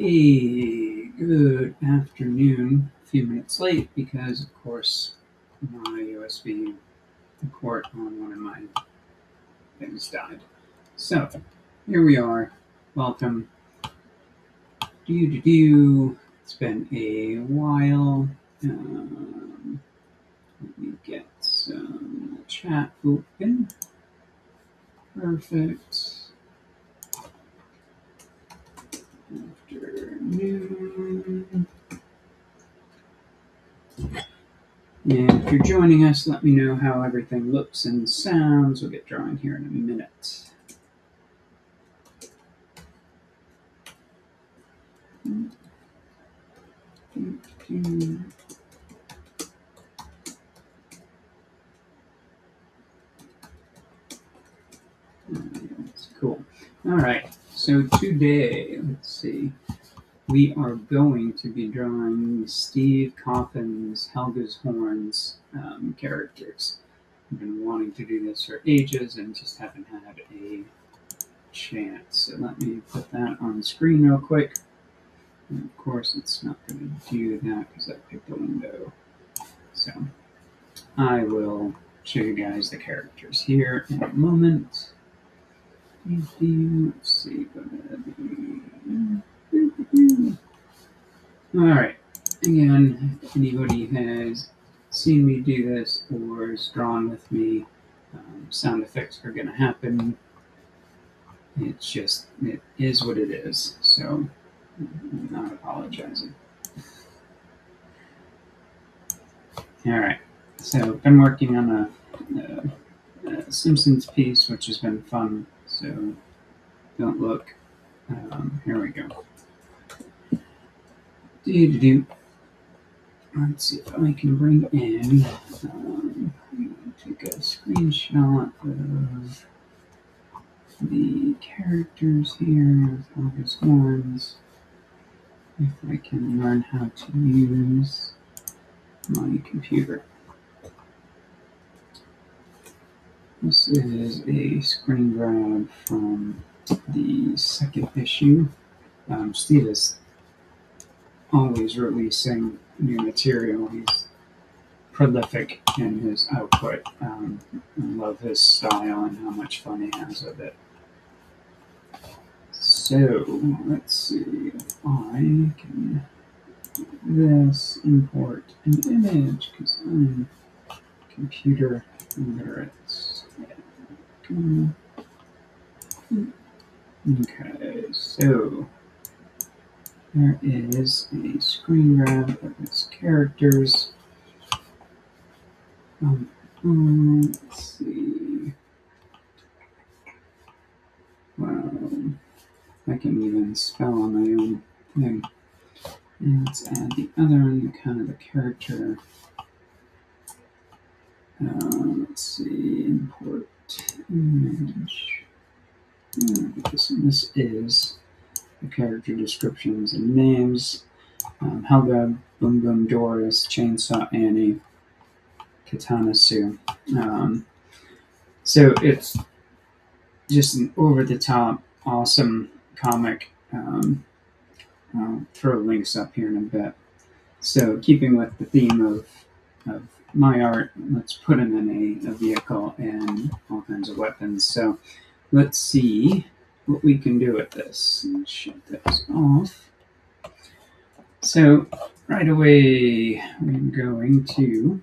Hey, good afternoon. A few minutes late because, of course, my USB port on one of my things died. So, here we are. Welcome. It's been a while. Let me get some chat open. Perfect. Afternoon. And if you're joining us, let me know how everything looks and sounds. We'll get drawing here in a minute. That's cool. All right. So today, let's see, we are going to be drawing Steve Coffin's Helga's Horns characters. I've been wanting to do this for ages and just haven't had a chance. So let me put that on the screen real quick. And of course, it's not going to do that because I picked a window. So I will show you guys the characters here in a moment. Let's see. Alright. Again, if anybody has seen me do this or is drawn with me, sound effects are going to happen. It is what it is. So I'm not apologizing. Alright. So I've been working on a Simpsons piece, which has been fun. So don't look. Here we go. Let's see if I can bring in. I'm going to take a screenshot of the characters here with Helga's Horns. If I can learn how to use my computer. This is a screen grab from the second issue. Steve is always releasing new material. He's prolific in his output. I love his style and how much fun he has with it. So let's see if I can do this, import an image because I'm computer literate. Okay, so there is a screen grab of his characters. Let's see. Wow, I can even spell on my own thing. And let's add the other one, kind of the character. Let's see, import image. This is the character descriptions and names. Helga, Boom Boom Doris, Chainsaw Annie, Katana Sue. So it's just an over-the-top, awesome comic. I'll throw links up here in a bit. So keeping with the theme of my art, let's put him in a vehicle and all kinds of weapons. So let's see what we can do with this. Shut this off. So right away, we're going to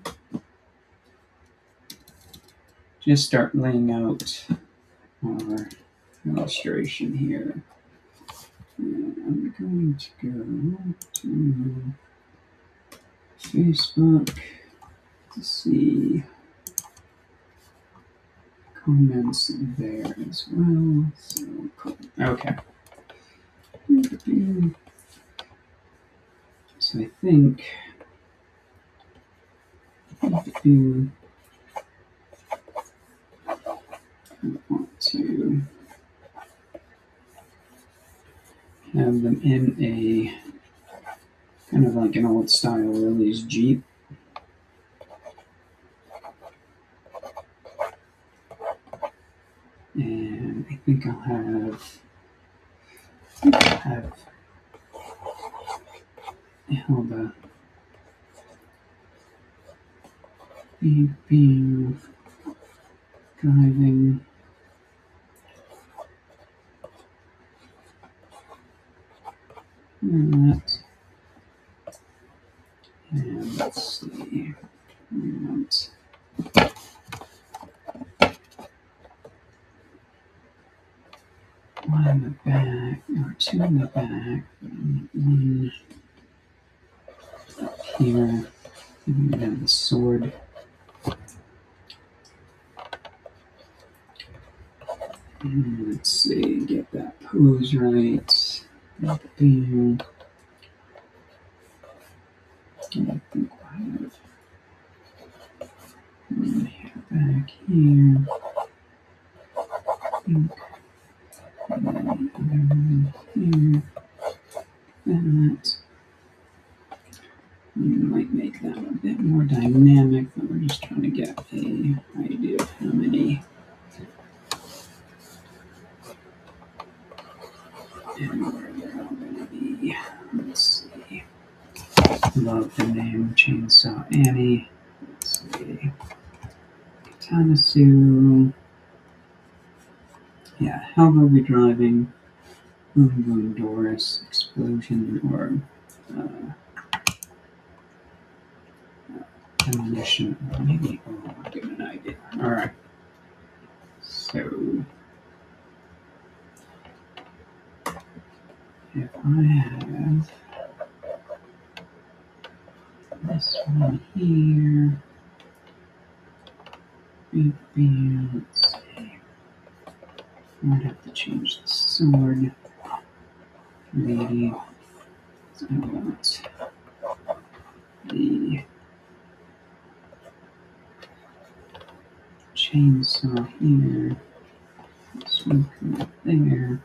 just start laying out our illustration here. And I'm going to go to Facebook to see comments there as well. So cool. Okay. So I think I want to have them in a kind of like an old style Willys Jeep. And I think I'll have Helga. Being driving. That. And let's see. We want one in the back, or two in the back, one up here. And we have the sword. And let's see, get that pose right. Up there. And I think we'll have one hair back here. Pink. And then another one here. That. We might make that a bit more dynamic, but we're just trying to get an idea of how many. And where they're all going to be. Let's see. Love the name Chainsaw Annie. Let's see. Katana Sue. Yeah, how will we driving? Boom Boom Doris. Explosion or demolition. Maybe. Oh, I'll give an idea. Alright. So. If I have this one here, let's see. I might have to change the sword. Maybe I want the chainsaw here. This one come up there.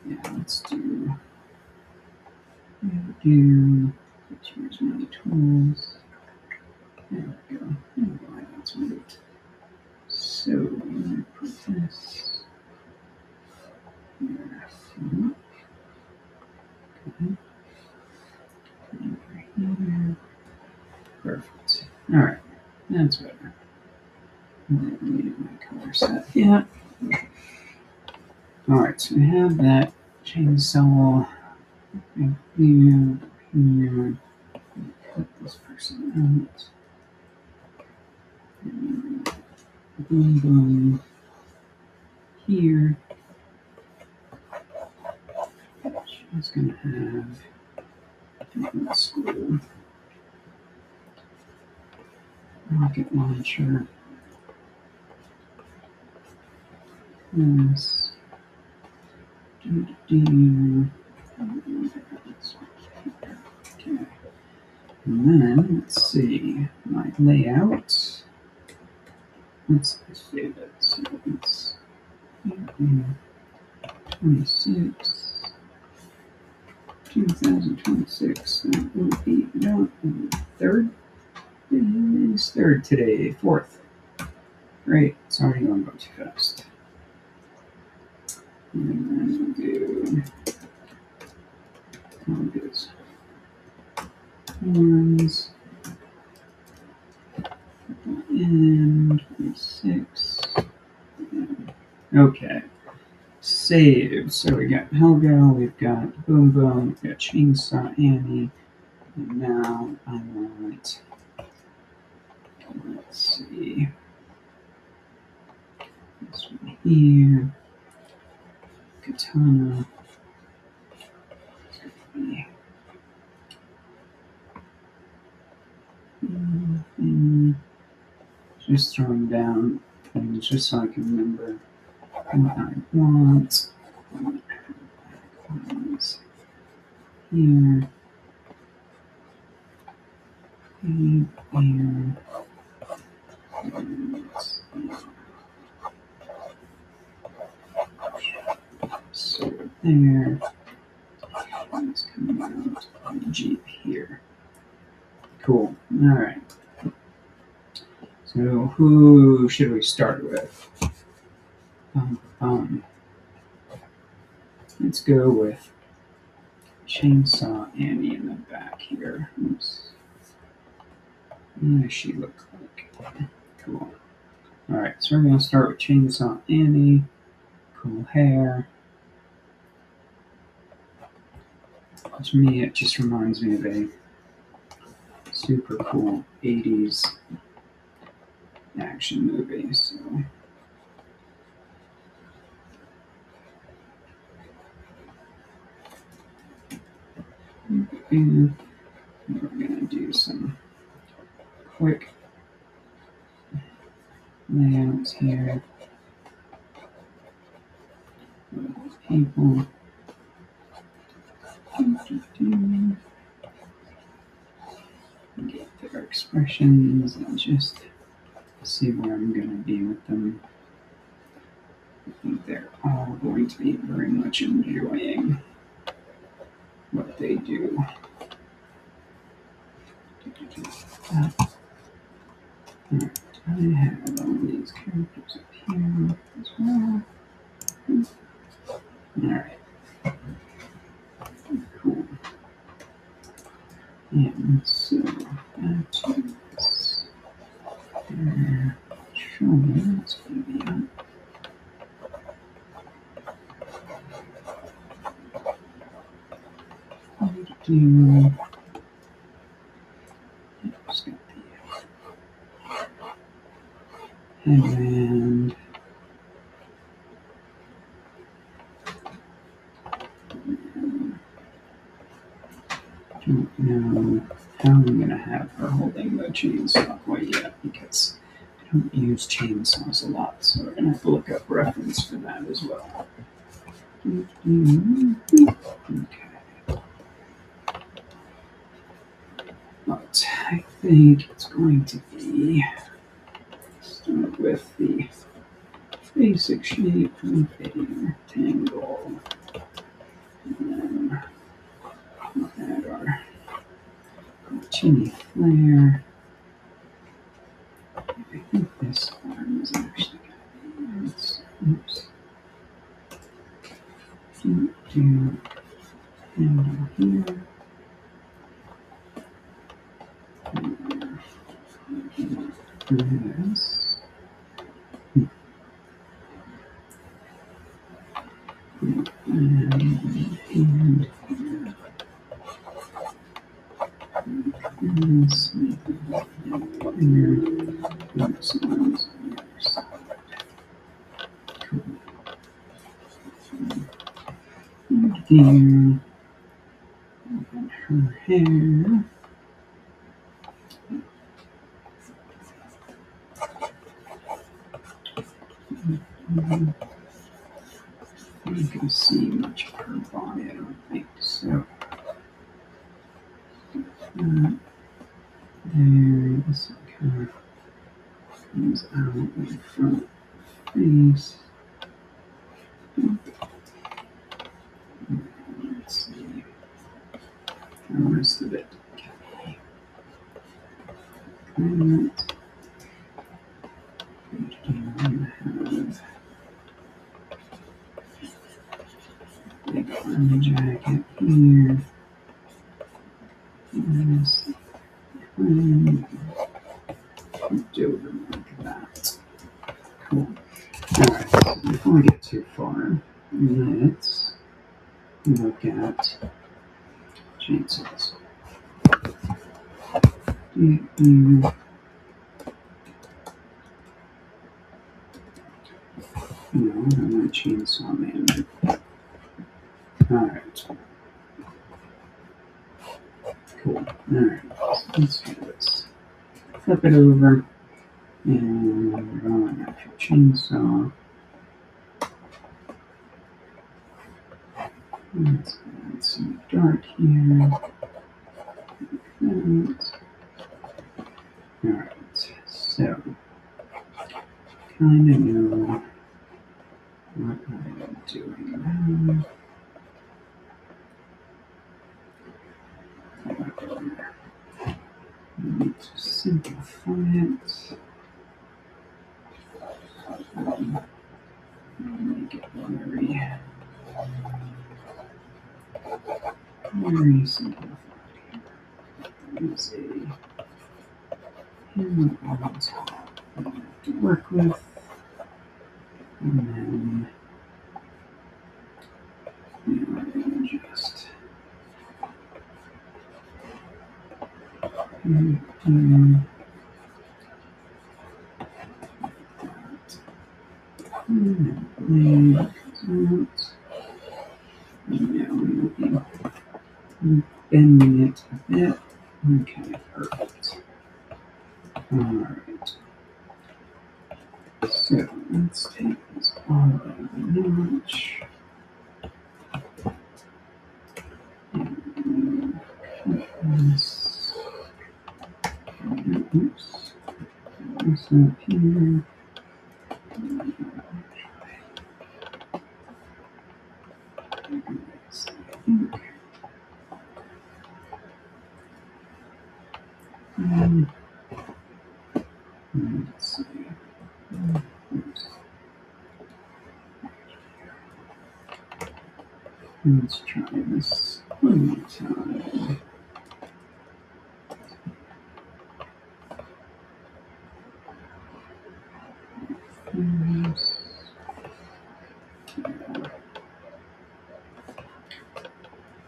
Yeah, let's do. Here's my tools. There we go. Oh, why that's moved. So I'm going to put this here. Okay. Over here. Perfect. Alright, that's better. I don't need my color set yet. Alright, so we have that chainsaw here. Cut this person out. Boom, boom. Here. She's going to have different school. Rocket launcher. This. Okay. And then, let's see, my layout. Let's save it. So it's 26, 2026. That will be third. It is third today, fourth. Great, it's already going to go too fast. And then we'll do this. Horns. And 26. Okay. Save. So we got Helga, we've got Boom Boom, we've got Chainsaw Annie, and now I want, let's see, this one here, Katana, just throwing down things just so I can remember what I want. Here. Here. So there. It's coming out on the Jeep here. Cool. All right. So who should we start with? Let's go with Chainsaw Annie in the back here. Oops. What does she look like? Cool. Alright, so we're going to start with Chainsaw Annie. Cool hair. To me, it just reminds me of a super cool 80s action movie. So, and we're going to do some quick layouts here. People. Get their expressions and just see where I'm going to be with them. I think they're all going to be very much enjoying what they do. I have all these characters up here as well. Alright. Cool. And so back to this. Their shoulders going to be up. Do just got the headband. Don't know how I'm going to have her holding the chainsaw quite yet because I don't use chainsaws a lot, so we're going to have to look up reference for that as well. Okay. But I think it's going to be start with the basic shape of a rectangle. And then we'll add our chinny flare. I think this arm is actually going to be, oops. Do handle here. This. And here. This. Here. And her hair. You can see much of her body, I don't think so. There, this kind of comes out in the front face. Let's see. The rest of it. Okay. And have big army jacket here. And this do it like that. Cool. Alright, so before we get too far, let's look at chainsaws. No, I'm not chainsaw man. Alright. Cool. Alright, so let's do this. Flip it over, and we're going after chainsaw. Let's add some dark here. Alright, so kind of know what I'm doing now. I need to simplify it. Make it very very simplified here. There's a hammer on top that I have to work with, and then now I'm going to just and then blade comes out. And now we'll be bending it a bit. Okay, perfect. Alright. So let's take this all out of the notch. And cut this. Oops. This up here. Let's see. Oops. Let's try this one more time.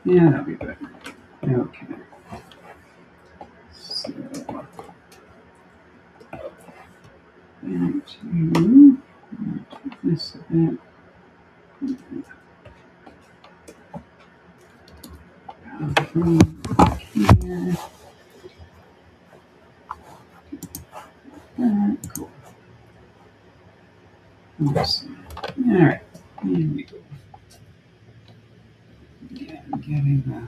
Yeah, that'll be better. Okay. So, back to this a bit. Here. Cool. Awesome. Alright. Here we go. Yeah, I'm getting the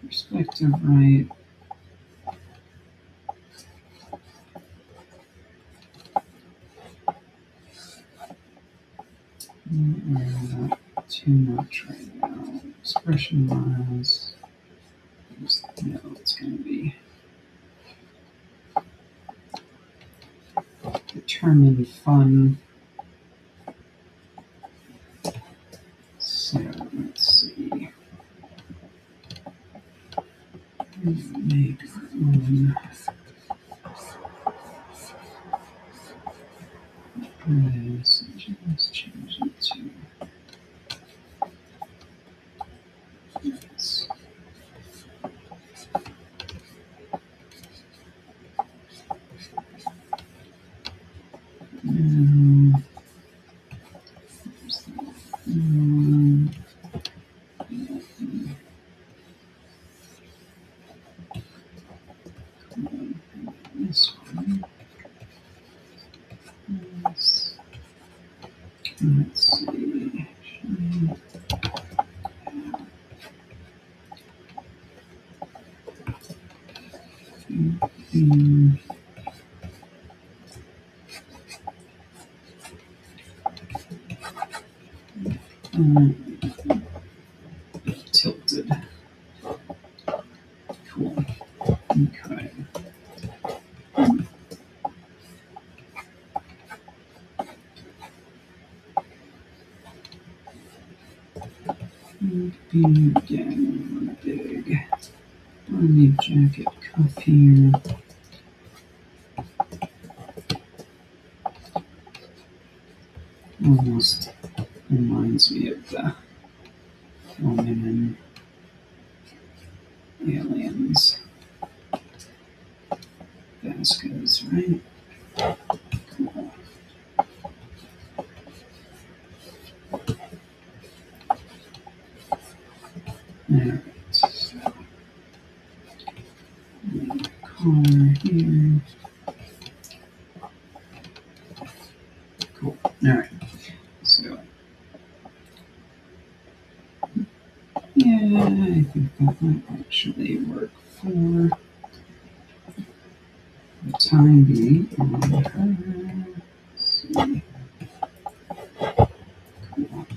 perspective right. Not too much right now. Expression wise, just know it's going to be determined fun. So let's see. Make our own. This, just change it to this. This one. Let's see. Tilted. Cool. Okay. Again, big. Army jacket cuff here. Almost reminds me of the woman in Aliens. Vasquez, right? Cool. Alright, so collar here. Cool. Alright, so yeah, I think that might actually work for the time being on her. Let's see. Cool.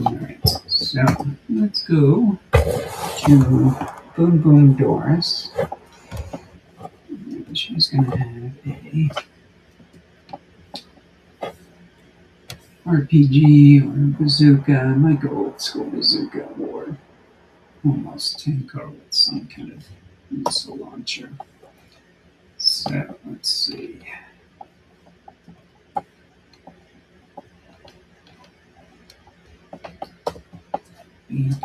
Alright, so let's go to Boom Boom Doris. And she's going to have a RPG or bazooka. I might go old school bazooka or almost tanker with some kind of missile launcher. So let's see. Ink.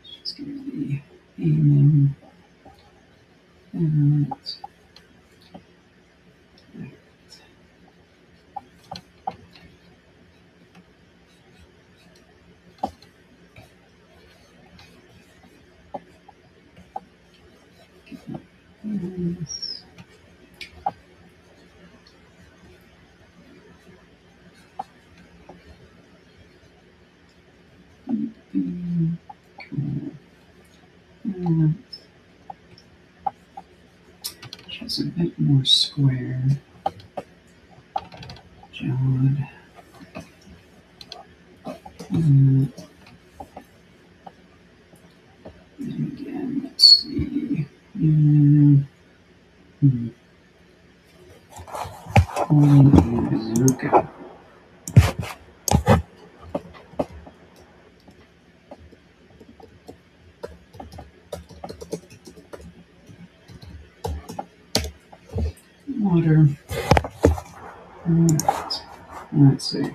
Just going to be aiming at this. Cool. Just a bit more square jawed. And again, let's see. Holding a bazooka. Water. Right. Let's see.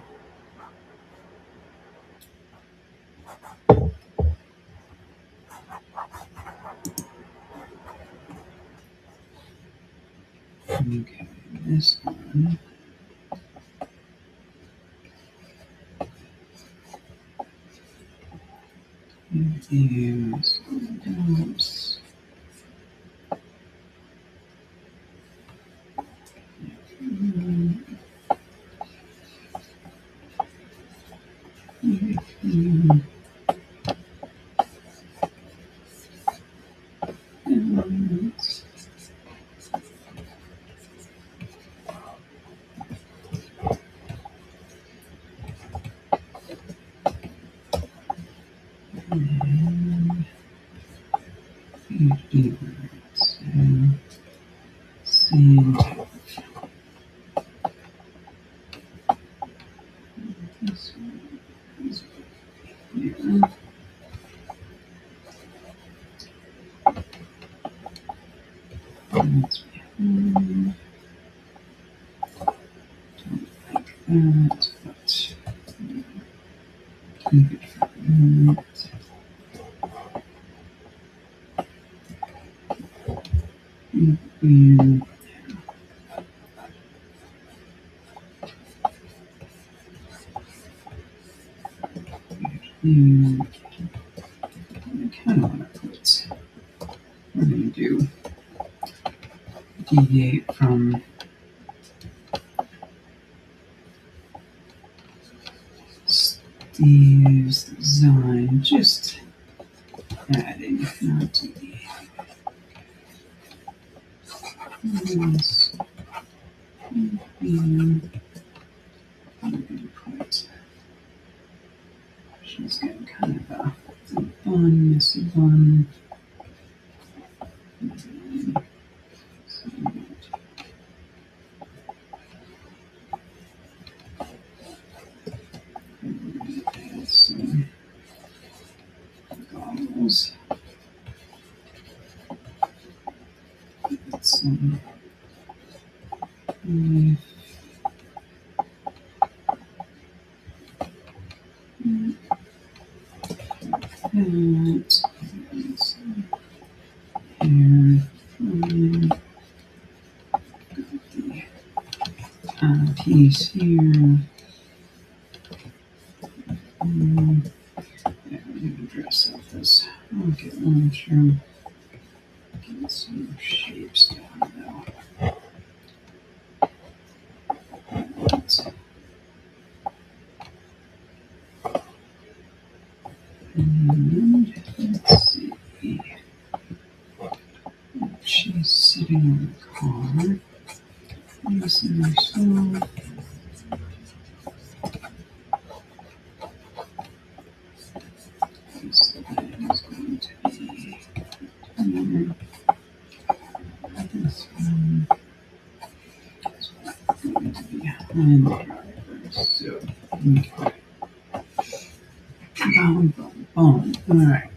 Okay, this one. Use those. Same type. This one is here. That's behind. Don't like that, but keep it for that. And I kind of want to put, we're going to do deviate from Steve's design, just adding, not deviate. Yes. I'm going to put, she's got kind of a bun, messy bun. Some goggles. Some knife. That. Hair. Piece here. Yeah, I'm going to dress up this rocket launcher. Get some shapes down now. And let's see. She's sitting in the car. Using herself. This is going to be here. And so, okay. Boom, boom, boom. All right.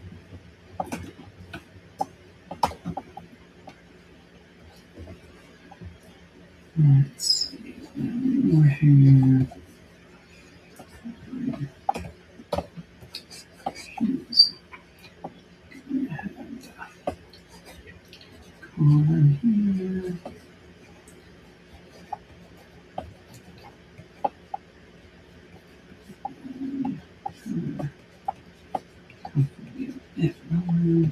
Let's see. More here. Color here. If lower.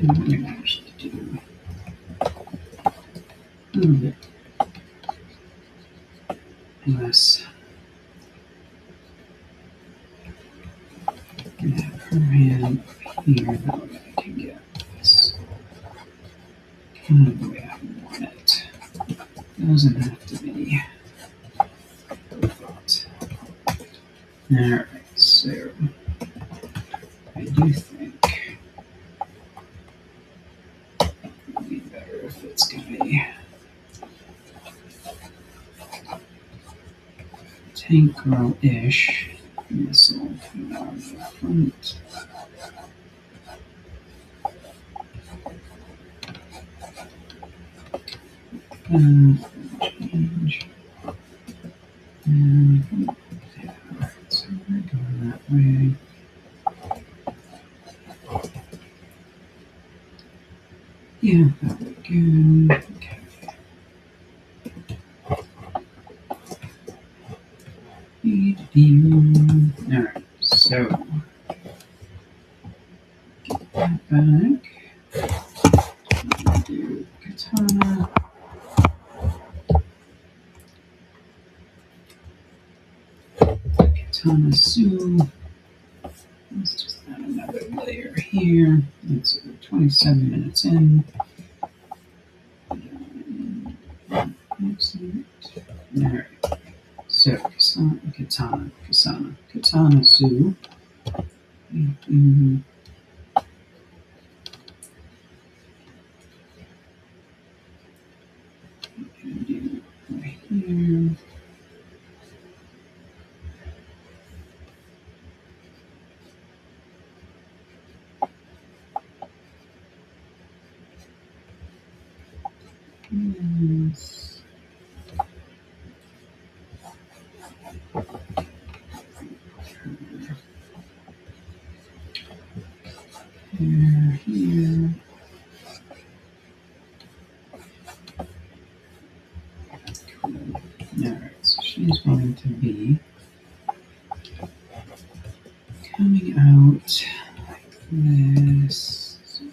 And we're going to actually do a little bit less. I'm going to have her hand up here. That way I can get this kind of the way I want it. Doesn't have to be perfect. Alright, so I do think it would be better if it's going to be Tank Girl-ish missile coming out of the front. Change. And yeah, so we're going that way. Yeah, that would be good. Okay. Alright, so get that back. Do Katana. Katana Sue. Let's just add another layer here. It's 27 minutes in. Excellent. Alright. So, Katana Sue. Do right here. Yes. Here. Cool. Alright, so she's going to be coming out like this. So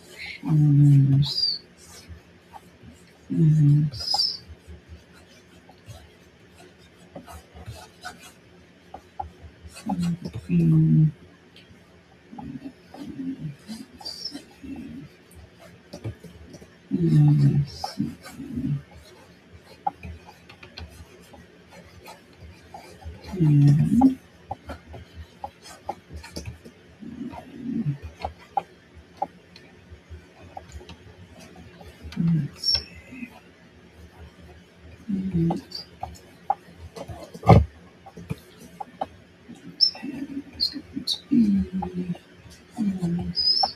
shoulders. This. Something. Yes. And let's see. And this head is going to be this.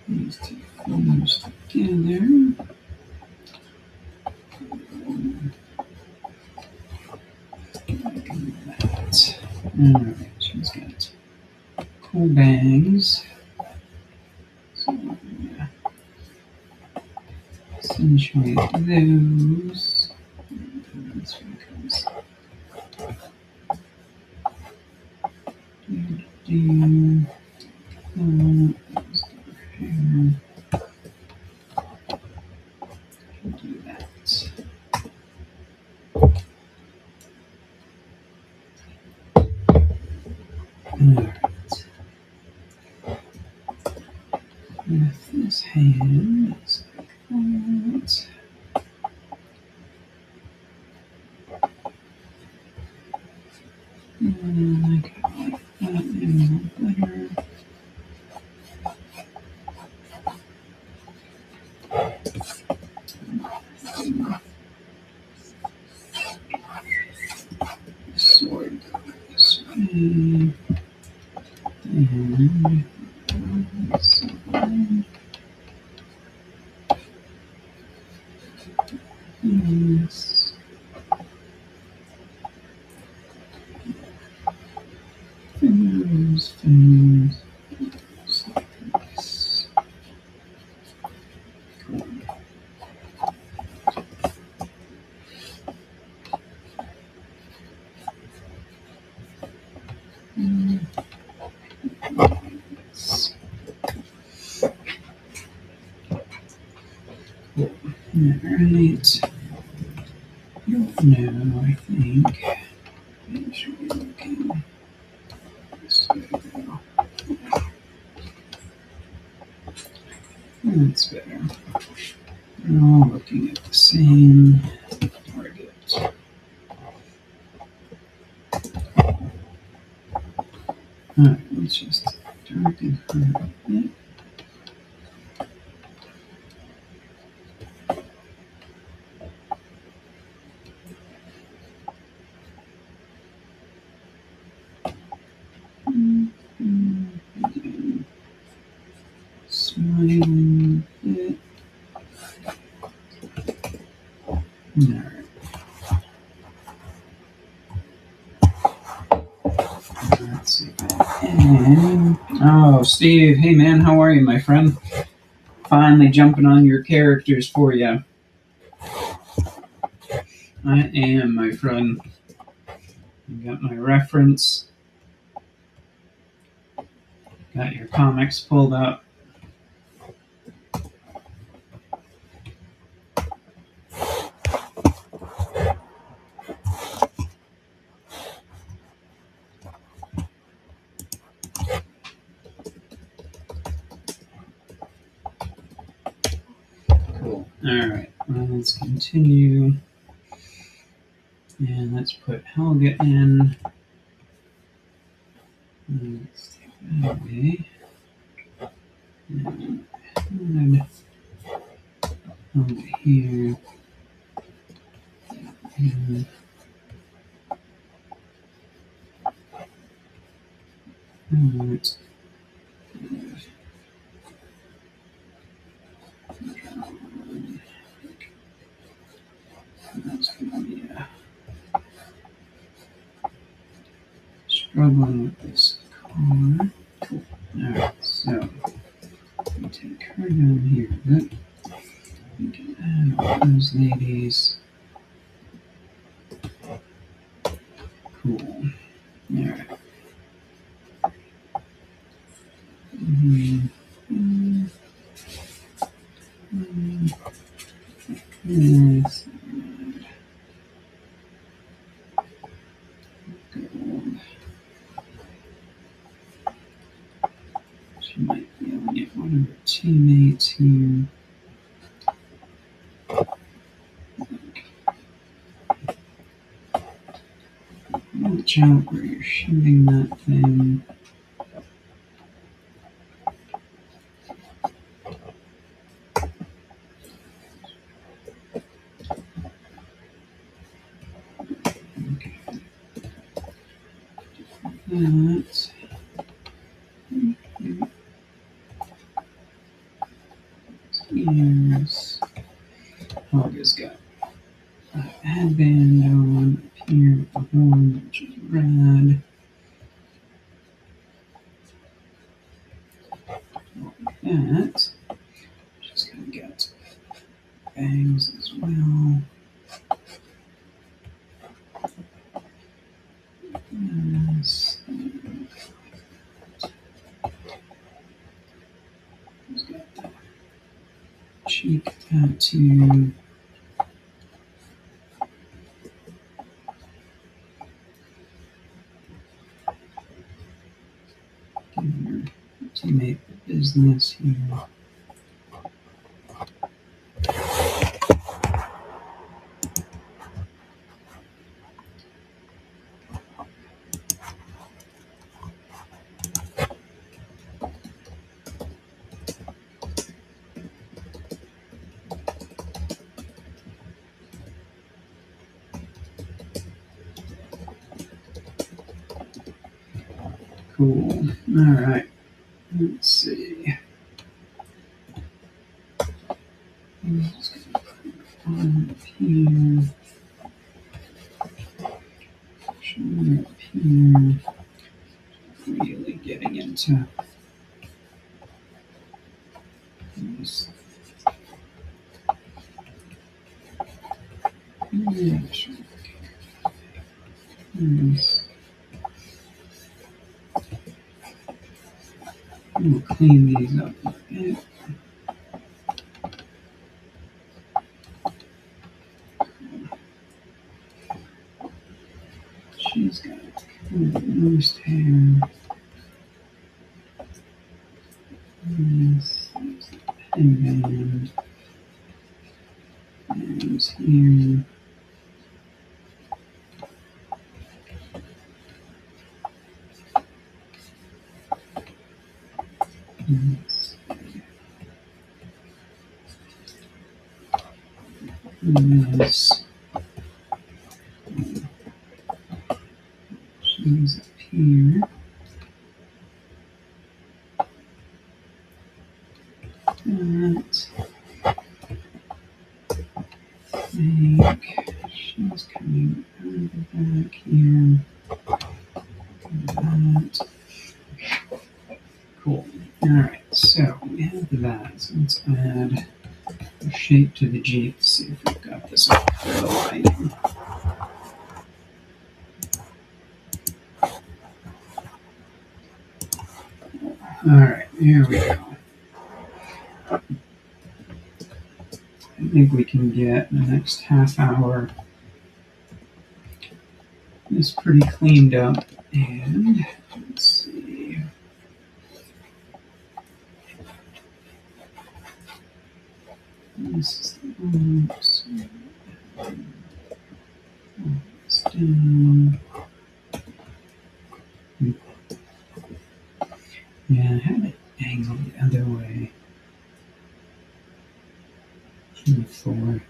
These two fuse together. Like that. Alright, she's got cool bangs. So yeah, accentuate those. And this one comes. Do. Here. Do that. Alright. With this hand, it's like that. And I could like that in better. Sword this way. And this way. Yes. Fingers, fingers. Yes. Cool. Yes. Cool. Alright. I don't know, I think. Make sure you're looking this way though. That's better. We're all looking at the same target. Alright, let's just darken her a bit. Again, smiling a bit. Alright. Let's see. And, oh, Steve. Hey, man. How are you, my friend? Finally jumping on your characters for you. I am, my friend. You got my reference. Got your comics pulled up. Cool. Alright, well, let's continue. And let's put Helga in. Let's take that away. And add Helga here. And let's that's gonna be struggling with this car. Cool. Alright, so we take her down here a bit. We can add all those ladies. Cool. Alright. Yes. She might be able to get one of her teammates here. Watch out where you're shooting that thing. Okay. That. Here's Helga's got a headband on up here with the horn, which is red. Like that. She's gonna get bangs as well. Yes. She's got the cheek tattoo. Give her teammate the business here. Cool. All right. Let's see. I'm just going to put on up here. Shoulder up here. Really getting into this. Yeah, sure. We'll clean these up a bit. She's got kind of most hair. This is the headband. And here. This. She's up here. That. I think she's coming out of the back here. That. Cool. Alright, so we have that. So let's add a shape to the Jeep. See if we've got this all for the lighting. Alright, here we go. I think we can get the next half hour this pretty cleaned up. And let's see. This is the one. It's down. Yeah, I had it angled the other way. Before.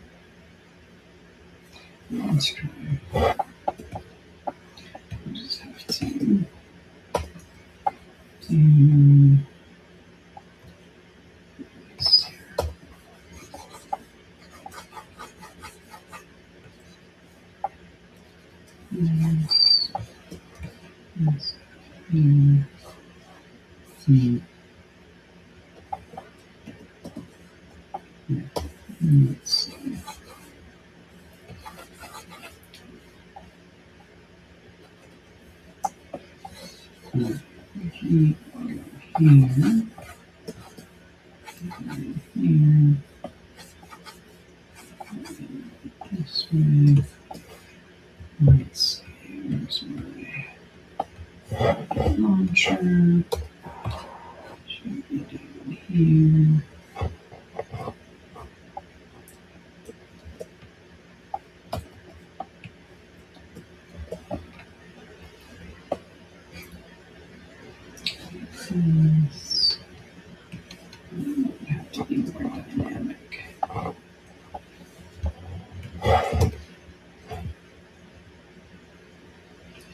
Let's try. We'll just have to do this here. This here. See. Yeah. Let's see. Here. Here. Here. This way. Let's see. Where's my launcher? Should be down here. This have to be more dynamic.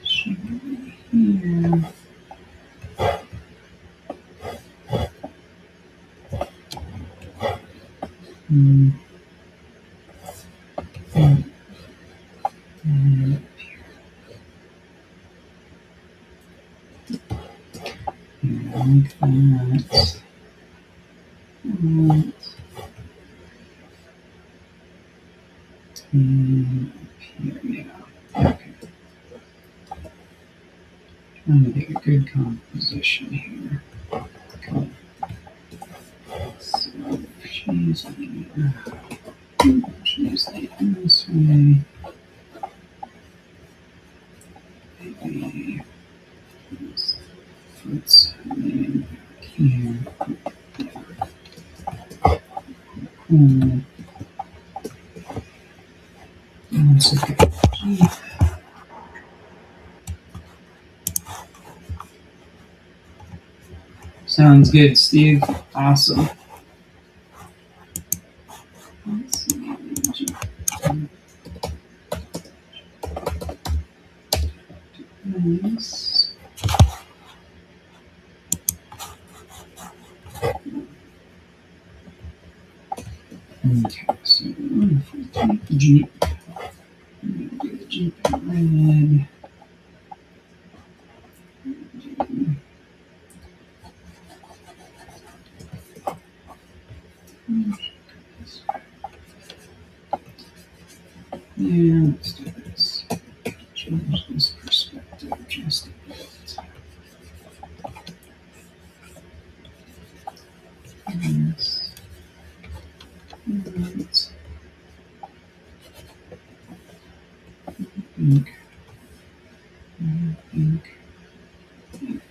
Should be here. Like that. And here, yeah. Okay. Trying to get a good composition here. Cool. So she's leaning this way. Maybe his foot's leaning back here. Cool. That's okay. Sounds good, Steve. Awesome. Let's see. Nice. Okay, so if we take the Jeep, I'm going to do the Jeep in red. Yeah, let's do this. Change this perspective just a bit. Yes. Right. Pink. Pink.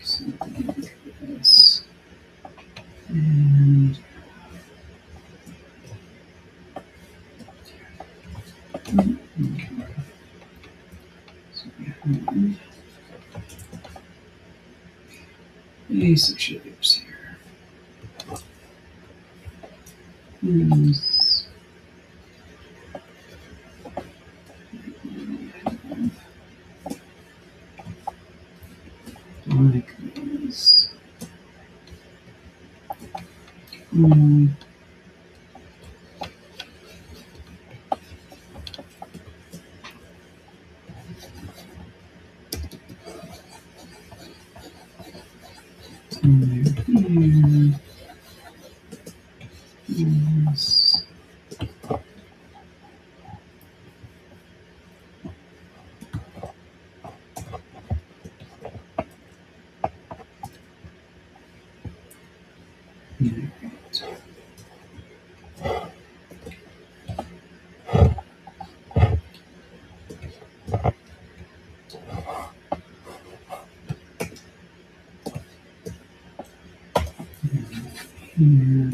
So like this. And okay. So we have basic shapes here. Yes. Like this. Here. Yes. Here.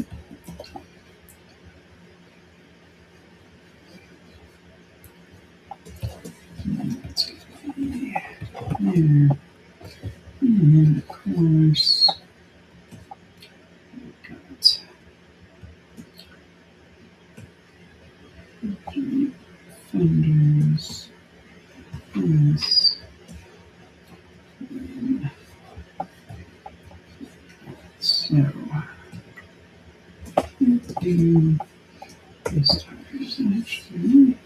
Let's go there. And of course, we've got fenders. Yes. So, do this tires actually.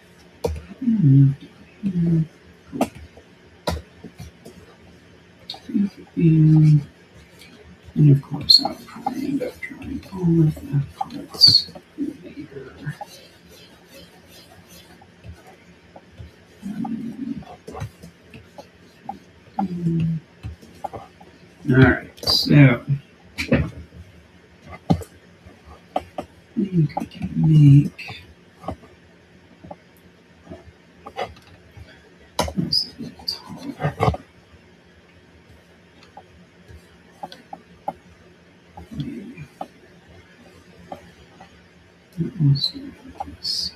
And of course, I'll probably end up drawing all of the parts later. All right, so I think we can make this a bit taller. Maybe. Let's do this.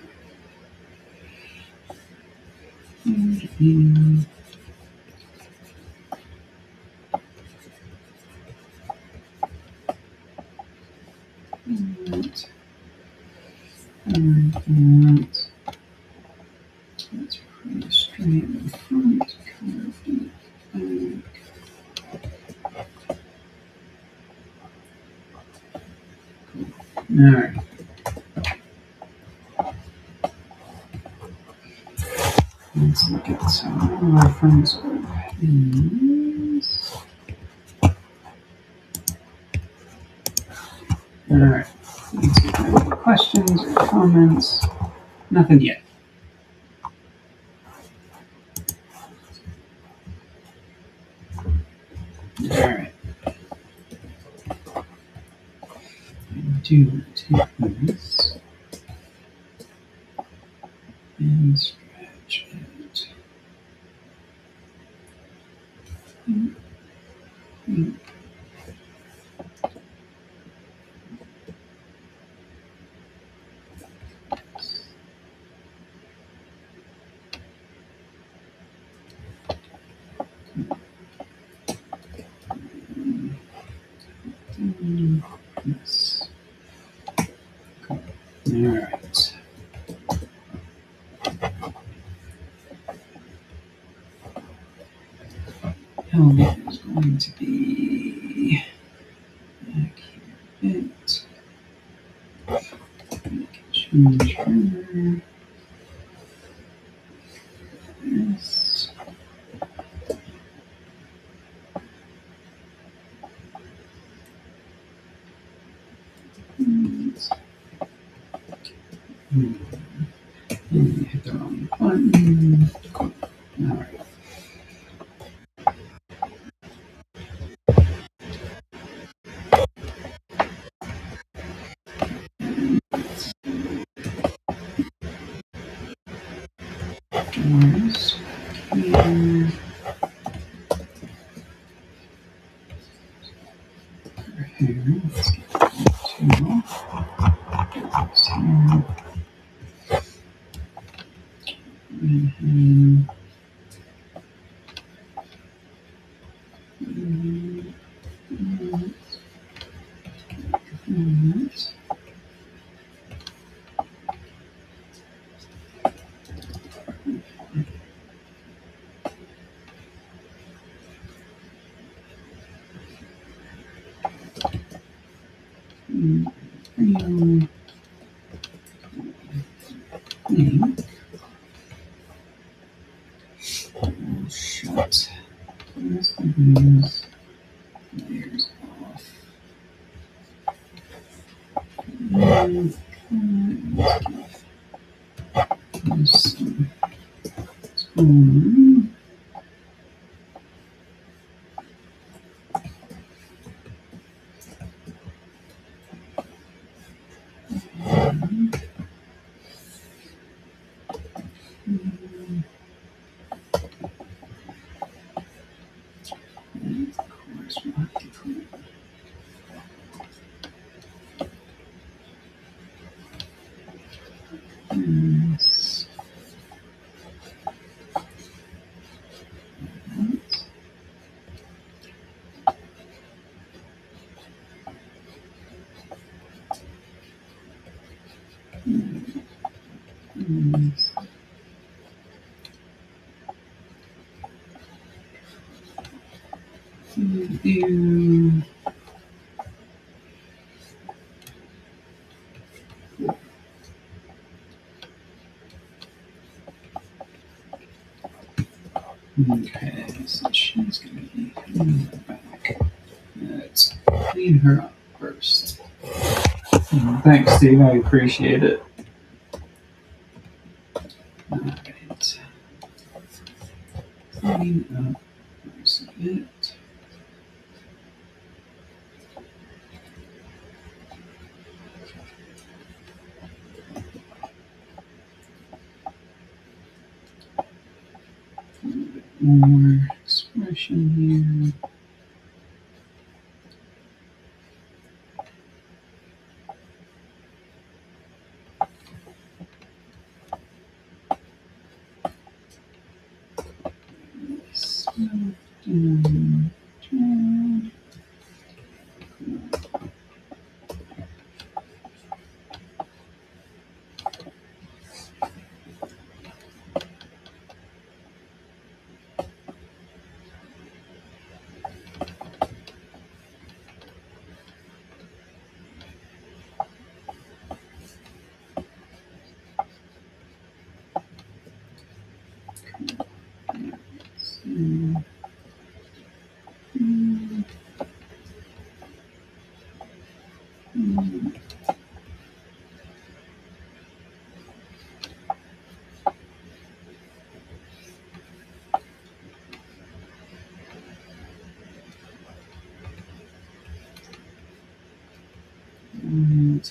And that. That's pretty straight in the front, curved in the back. All right. Let's look at some reference of these. All right. Let's see if there are any questions or comments. Nothing yet. All right. I do take this and stretch it. Yes. Cool. All right. Helmet is going to be back here a bit. Making sure Sure. Yes. Hit the wrong button. All right. Where's here? Here. Two. Here. Mm-hmm. Shut. Where's the news? Layers off. Okay, so she's gonna be in the back. Let's clean her up first. Thanks, Steve. I appreciate it. All right. Clean up first a bit. A little bit more expression here.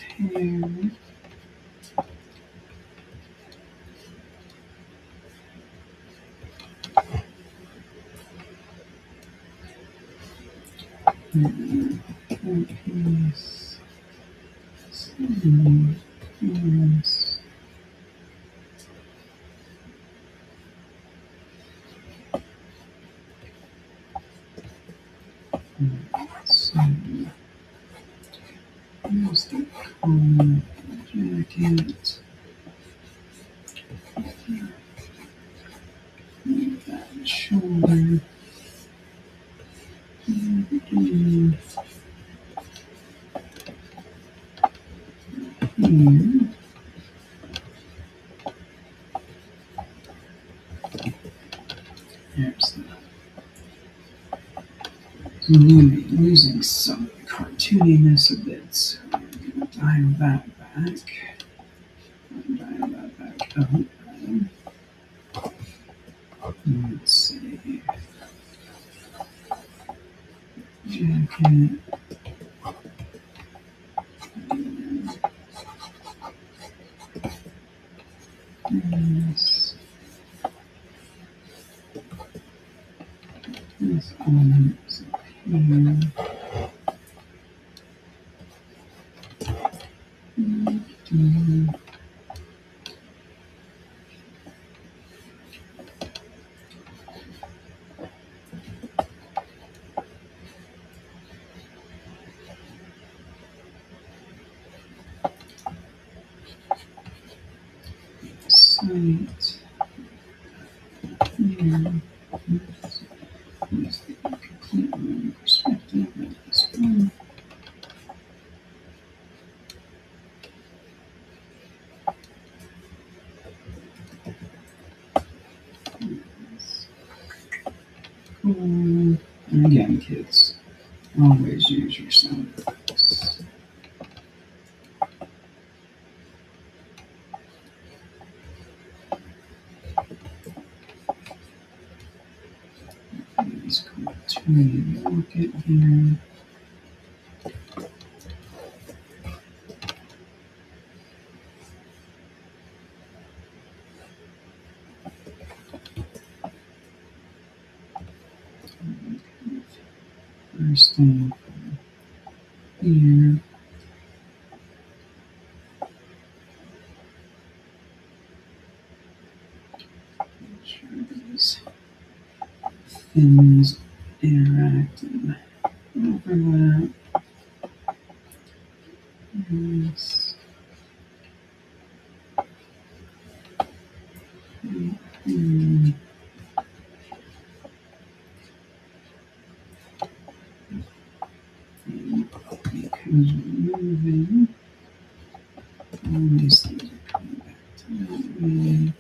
Hair. Yes. Yes. So, here's the collar jacket. That shoulder. Here. there's the losing some cartooniness a bit, so I'm going to dial that back. Dial that back up. Let's see. Jacket. This element is up here. Site. Here. Use the complete room perspective of this one. Cool. And again, kids, always use your sound effects. Let's go to look at here. First thing here. Make sure these fins interact and overlap. Yes. Because we're moving, all these things are coming back to that way.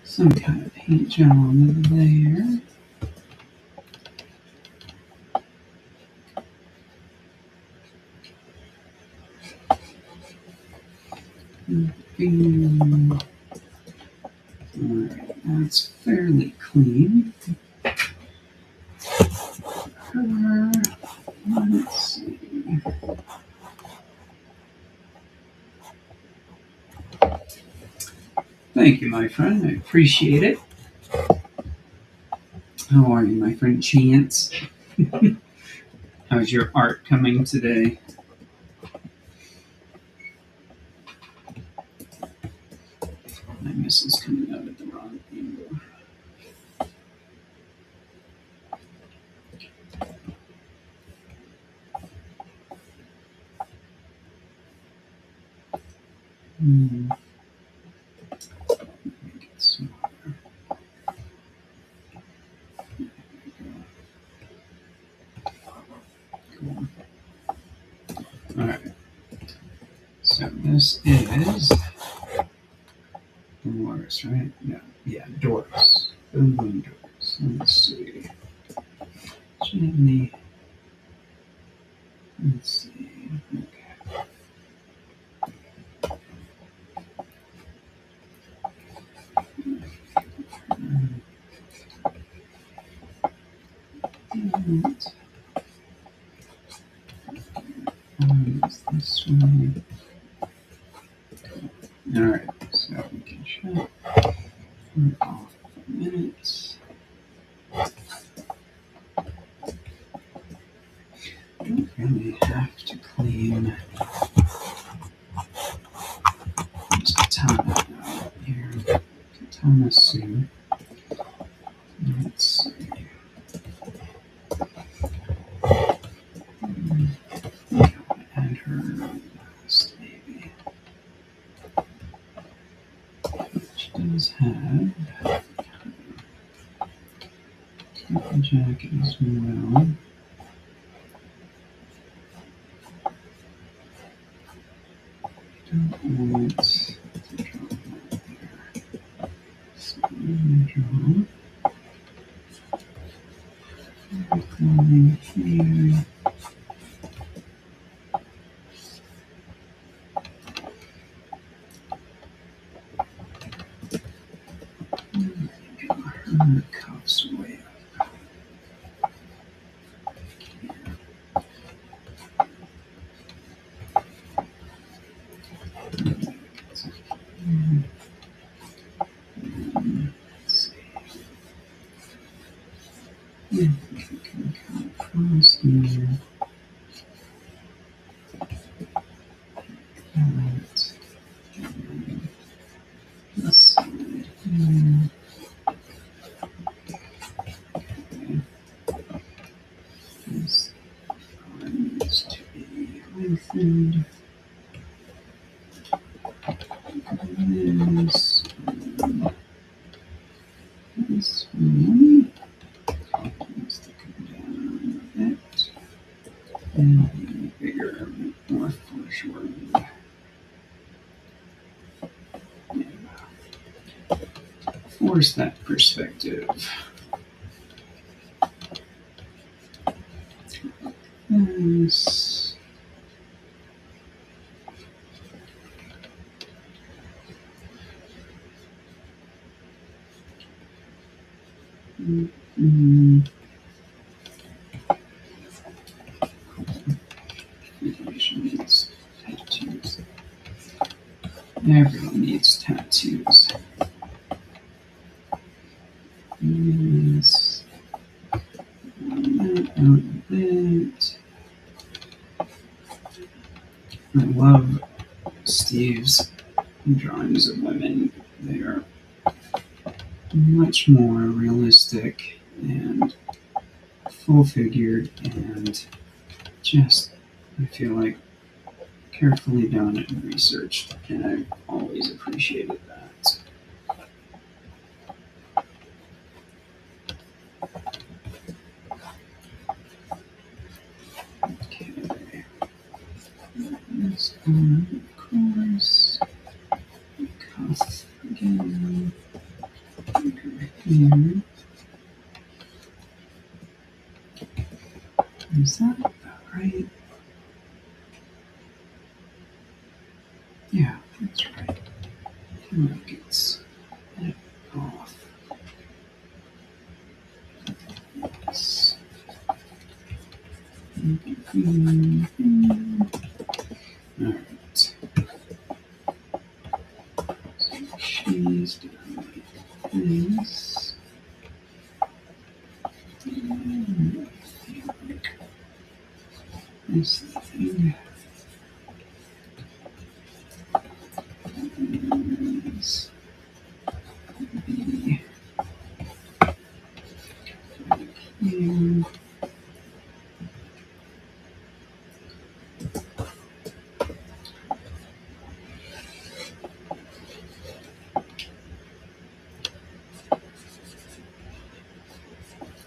Some kind of paint job over there. Alright, that's fairly clean. Let's see. Thank you, my friend. I appreciate it. How are you, my friend Chance? How's your art coming today? My missile's coming out at the wrong angle. Make it smaller. Cool. Alright. So this is Doris, right? No. Yeah, Doris. Boom, boom, Doris. Let's see. Chimney. Let's see. Okay. This way. Alright, so we can shut her off for a minute. Don't really have to clean this katana out here. Katana soon. Let's see. Add her last, maybe. She does have jacket as well. Don't want to draw that there. So I'm going to draw everything here. Her cuffs way up. Let's see. Yeah, I think we can come across here. That. This side here. Okay. This arm needs to be lengthened. This one needs to come down a bit. And bigger, more foreshortened. Force that perspective. This. She needs tattoos. Everyone needs tattoos. Yes. That out a bit. I love Steve's drawings of women. They are much more realistic and full-figured and just, I feel like, carefully done and researched, and I've always appreciated that. Okay. This one, of course. Cuff again. Over here. Is that about right? Yeah, that's right. I feel like it's off. Yes. Alright. So she's doing like this. And I feel like this thing. Is be here.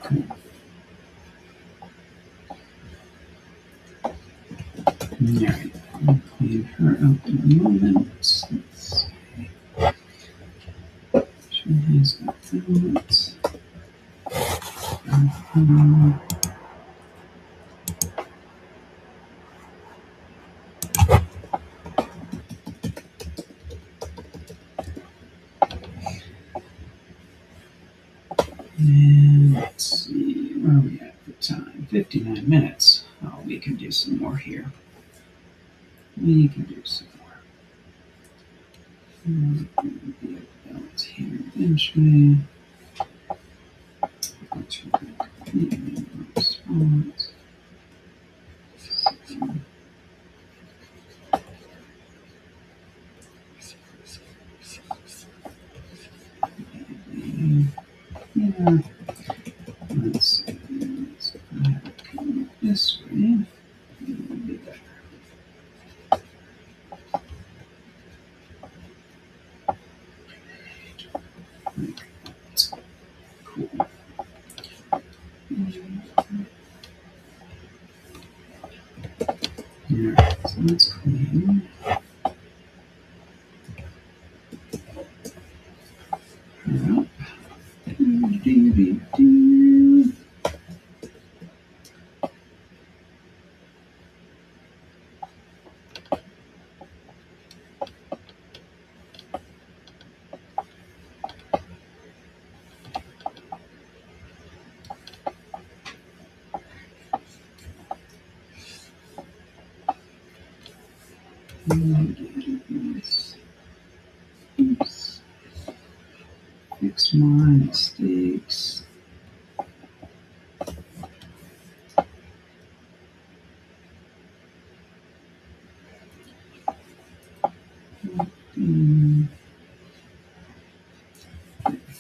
Cool. Alright, I'll clean her up in a moment. Let's see. She has got that. And let's see, where are we at for time? 59 minutes. Oh, we can do some more here. We can do some more. Be a belt here eventually. Which will be completely response. Yeah. Let's see. Let's have it come this way. It will be better. Like that. Cool. Alright, so that's clean. Yep. Do. Oops. Fix my mistakes.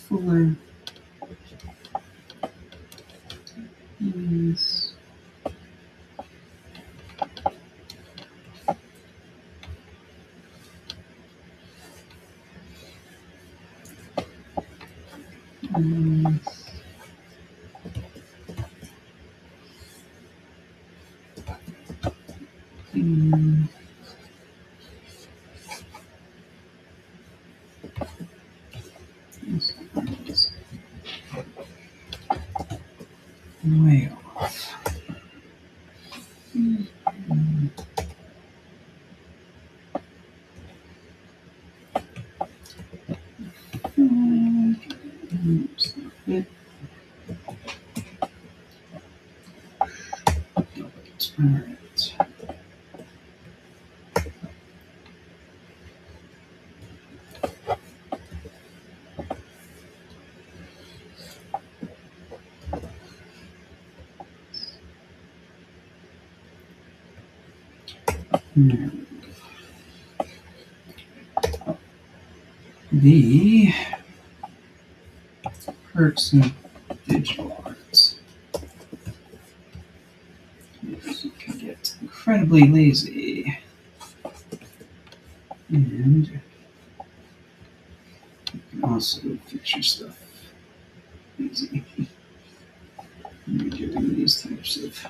Fuller. Yes. Way off. Oops. Alright. The perks of digital arts. Yes, you can get incredibly lazy. And you can also fix your stuff easy. When you're doing these types of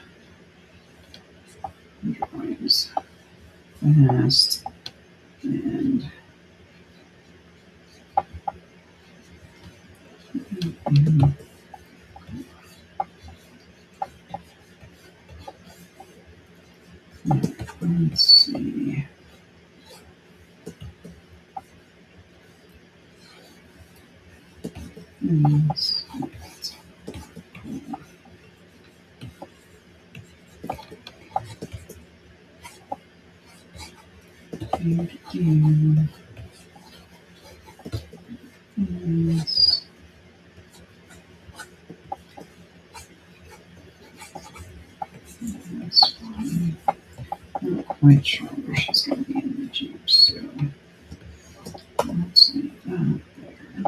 drawings fast and let's see. That's fine. I'm not quite sure where she's going to be in the Jeep, so let's leave that there.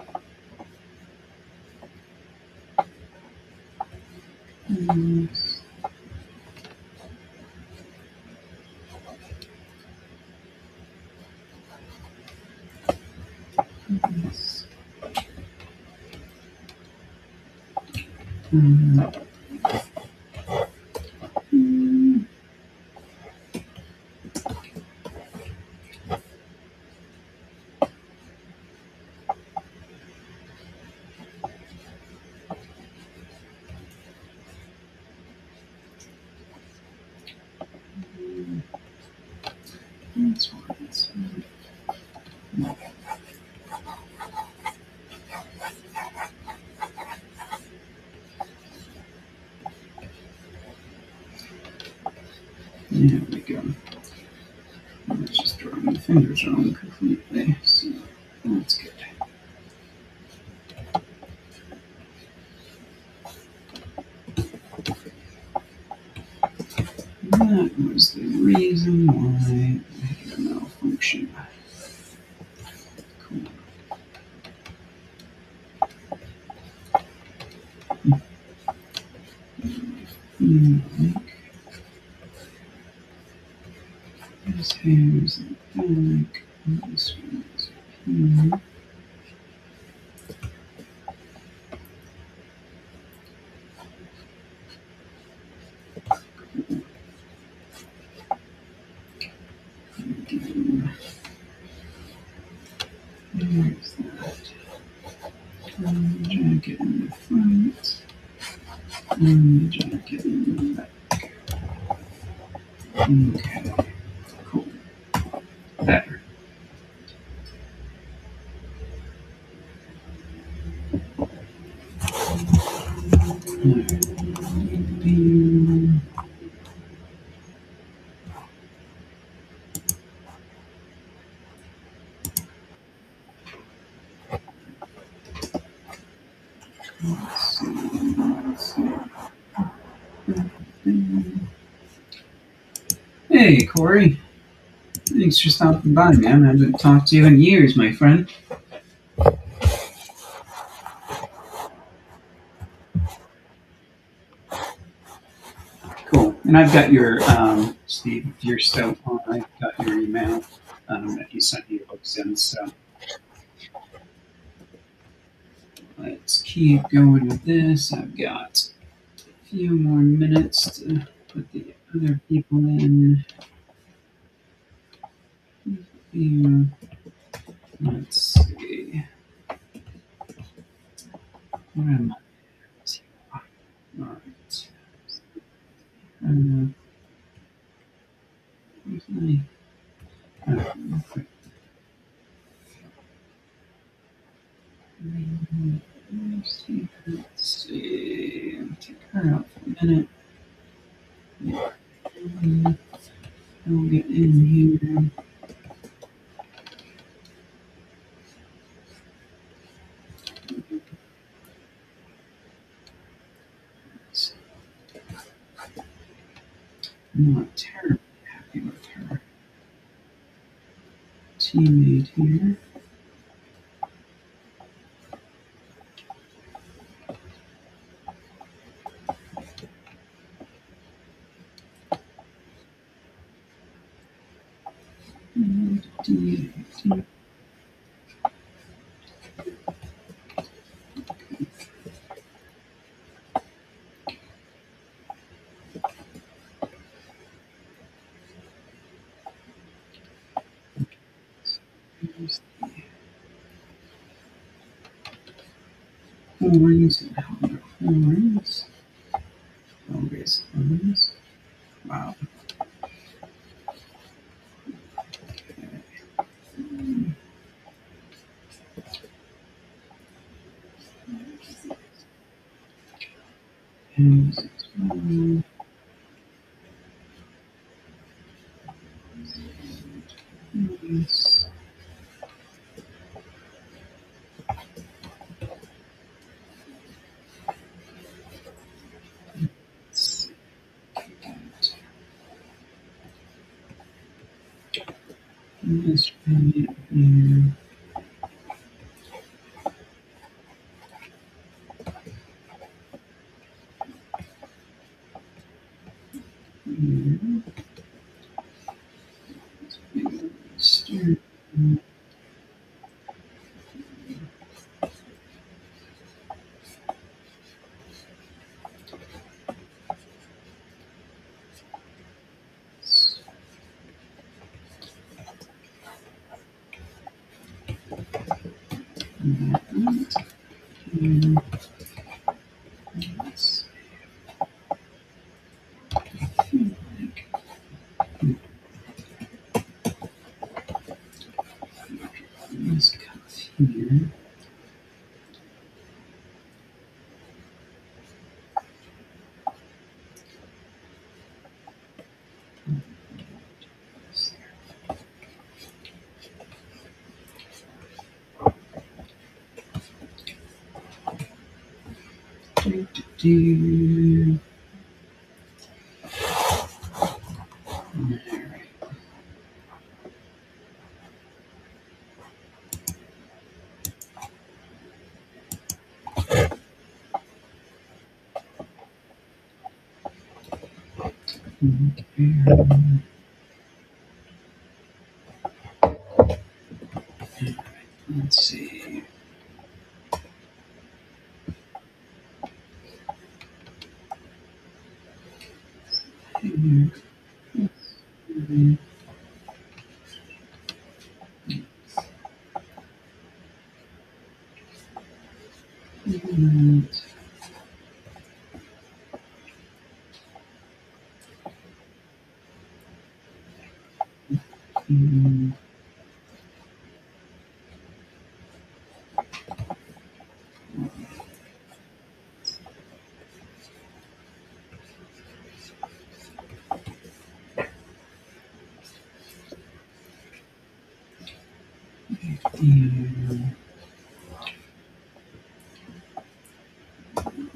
That's fine. There we go. Let's just draw my fingers wrong completely. So that's good. That was the reason why I had a malfunction. Cool. This hair is in the back. This one is here. Jack it in back. Okay, cool. Better. Hey, Corey. Thanks for stopping by, man. I haven't talked to you in years, my friend. Cool. And I've got your, Steve, if you're still on, I've got your email that you sent me books in. So let's keep going with this. I've got a few more minutes to put the other people in. Yeah. Let's see. Where am I? All right. Where's my? Okay. Let's see. Take her out for a minute. I'll get in here. I'm not terribly happy with her teammate here. Horns, horns, always horns. Wow. And yes. Let's bring it here. Here. Start. Here. Let's feel like this cuts here. Do. Alright. Let's see. Here. Mhm.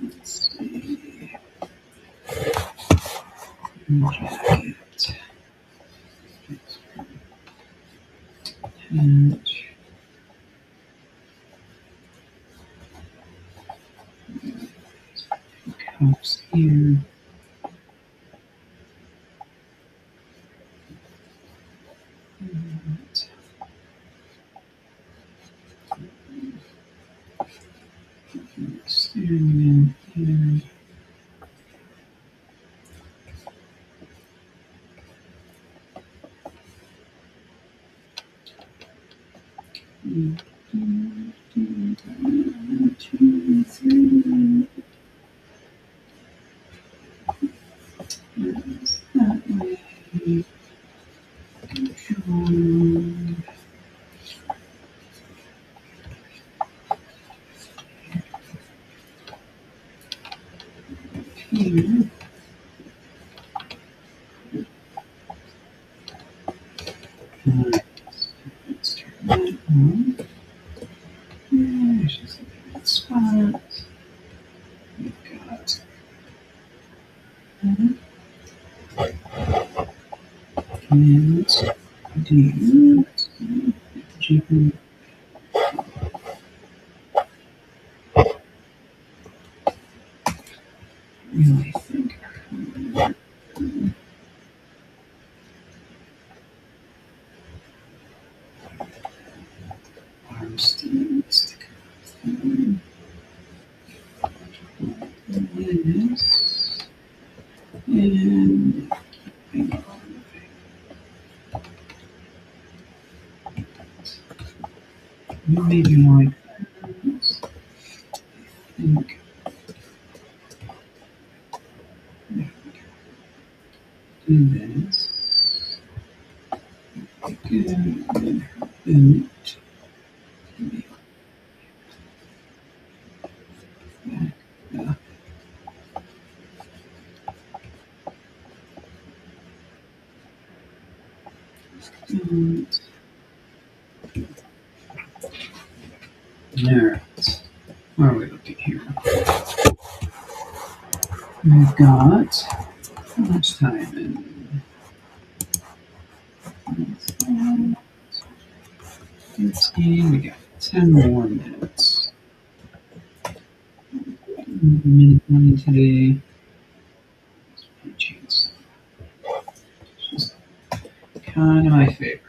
Let's see. Jacket. Patch. Cuffs here. Steering here. Two, three. That way. Control. Here. Alright. Let's turn that on. There's just a good spot. We've got that. And let's do jump. Really think arm stance. This and maybe like this. I think do this. Good. And boot. Back up. Alright. What are we looking here? We've got how much time in? 13. We got 10 more minutes. Minute 20 today. It's just kind of my favorite.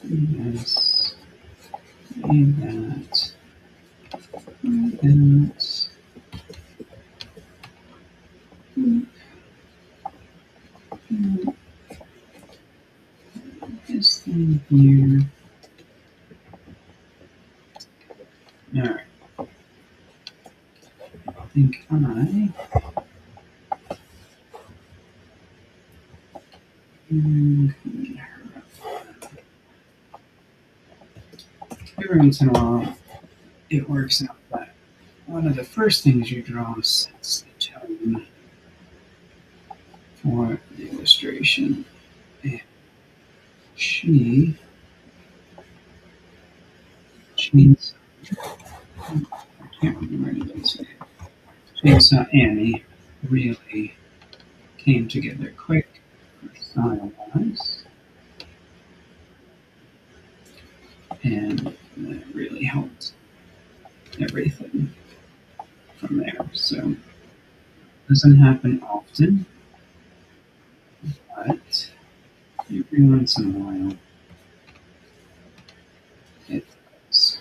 Yes. And that. And that. This thing here. Alright. I think every once in a while, it works out that one of the first things you draw sets the tone for the illustration. And she means, I can't remember anybody's name. Chainsaw Annie really came together quick style-wise. And that really helped everything from there. So it doesn't happen often, but every once in a while it does.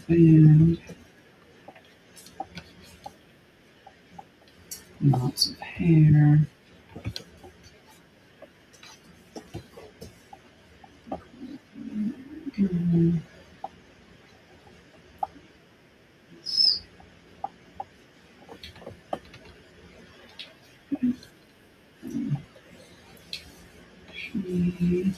And lots of hair. And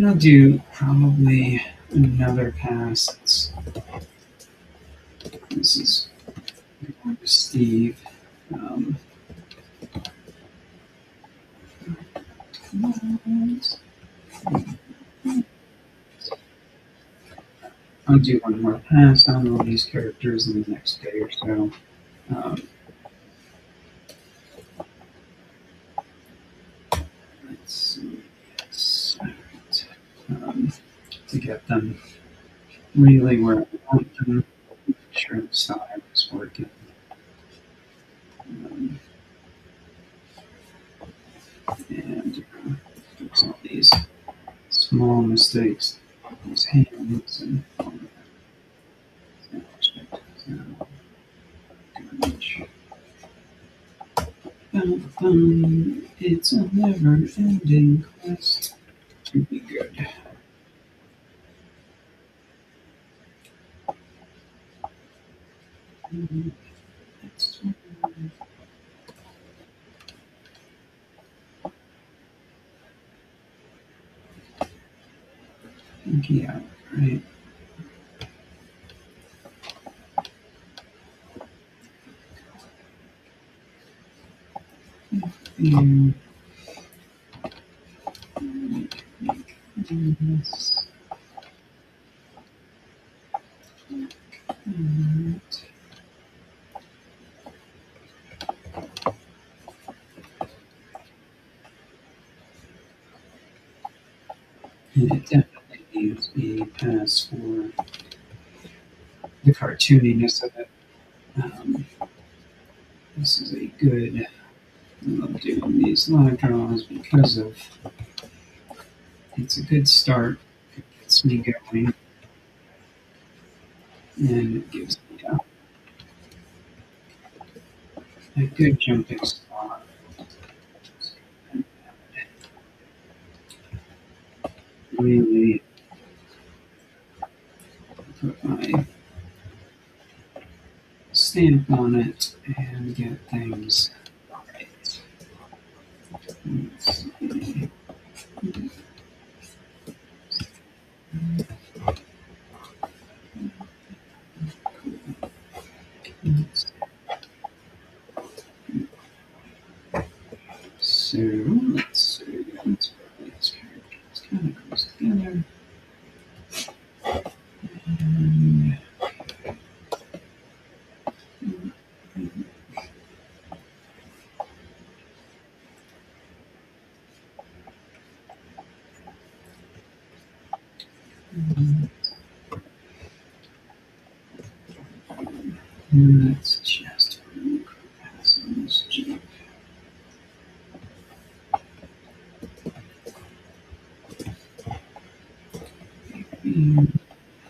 I'll do probably another pass. This is Steve. I'll do one more pass on all these characters in the next day or so. Let's see. Yes. To get them really where I want them. Make sure the style is working. And there's all these small mistakes, these hands and all that. It's a never-ending quest to be good. Yeah, right. And this. And it definitely needs a pass for the cartooniness of it. This is a good. I love doing these live draws because of it's a good start. It gets me going, and it gives me a good jumping spot. Really put my stamp on it and get things right. Let's see. So let's see. Let's put these characters kind of close together. And let's just pass on this jump. And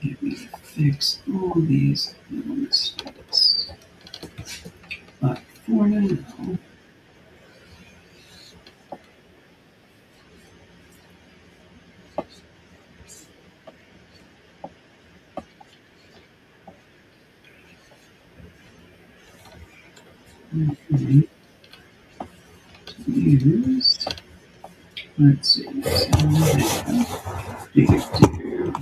get me to fix all these little mistakes. But for now, I'm going to use, let's see, so we have to do,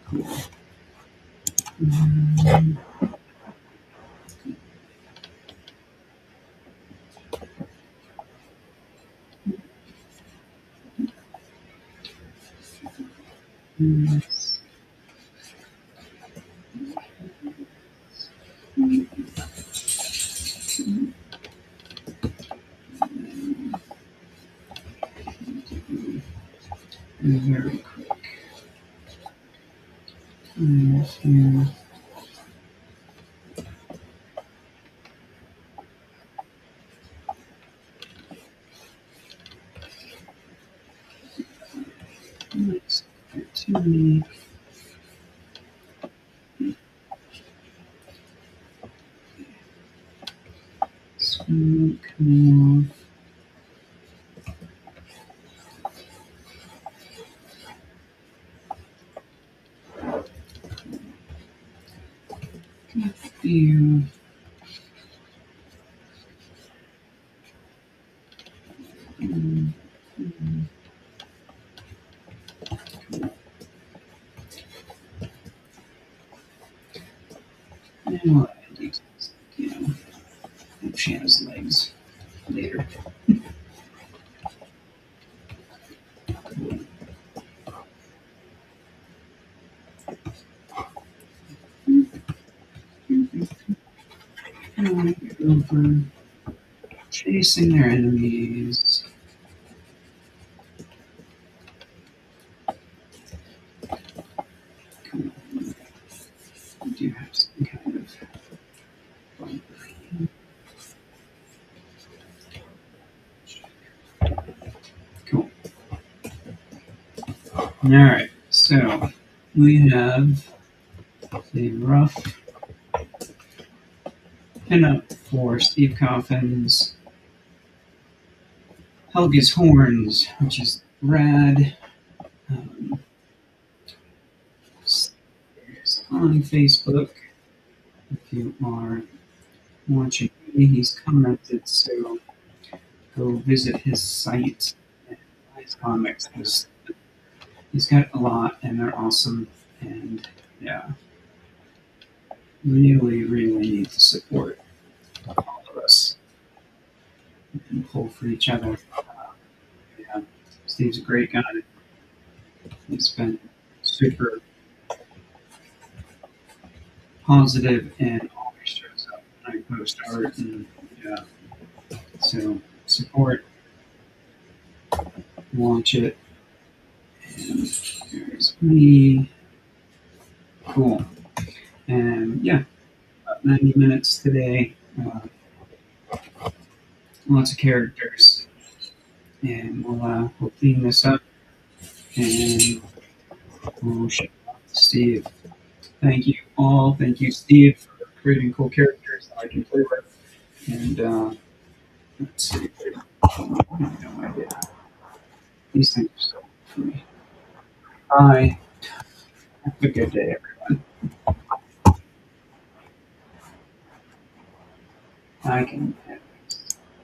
cool. Very quick. And here. Smoke coming off. Few. Now, you know, hope she has legs later. Over chasing their enemies. Come on. We do have some kind of bumper. Cool. Alright, so we have the rough pinup for Steve Coffin's Helga's Horns, which is rad. Um, on Facebook, if you are watching me, he's commented, so go visit his site and buy his comics. He's got a lot, and they're awesome, and yeah, really, really need to support all of us and pull for each other. Yeah, Steve's a great guy. He's been super positive and always shows up when I post art, and yeah, so support, watch it, and there's me. Cool. And yeah, about 90 minutes today. Lots of characters, and we'll clean this up, and we'll ship it off to Steve. Thank you all. Thank you, Steve, for creating cool characters that I can play with. And let's see. I have no idea. These things are so for me. Bye. Have a good day, everyone. I can